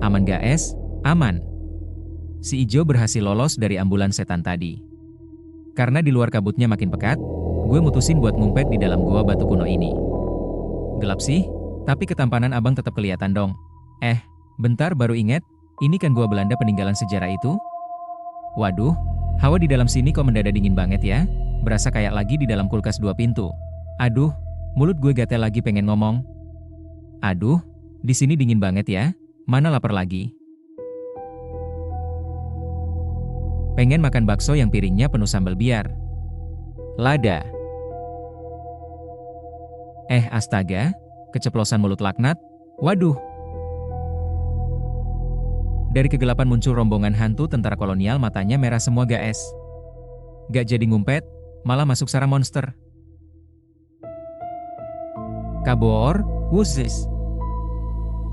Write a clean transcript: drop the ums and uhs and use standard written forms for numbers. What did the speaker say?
Aman gak es? Aman. Si Ijo berhasil lolos dari ambulan setan tadi. Karena di luar kabutnya makin pekat, gue mutusin buat ngumpet di dalam gua batu kuno ini. Gelap sih, tapi ketampanan abang tetap kelihatan dong. Bentar baru inget, ini kan gua Belanda peninggalan sejarah itu? Waduh, hawa di dalam sini kok mendadak dingin banget ya? Berasa kayak lagi di dalam kulkas 2 pintu. Aduh, mulut gue gatel lagi pengen ngomong. Aduh, di sini dingin banget ya, mana lapar lagi. Pengen makan bakso yang piringnya penuh sambal biar. Lada. Astaga, keceplosan mulut laknat. Waduh. Dari kegelapan muncul rombongan hantu tentara kolonial, matanya merah semua guys. Gak jadi ngumpet, malah masuk sarang monster. Kabur, wusis.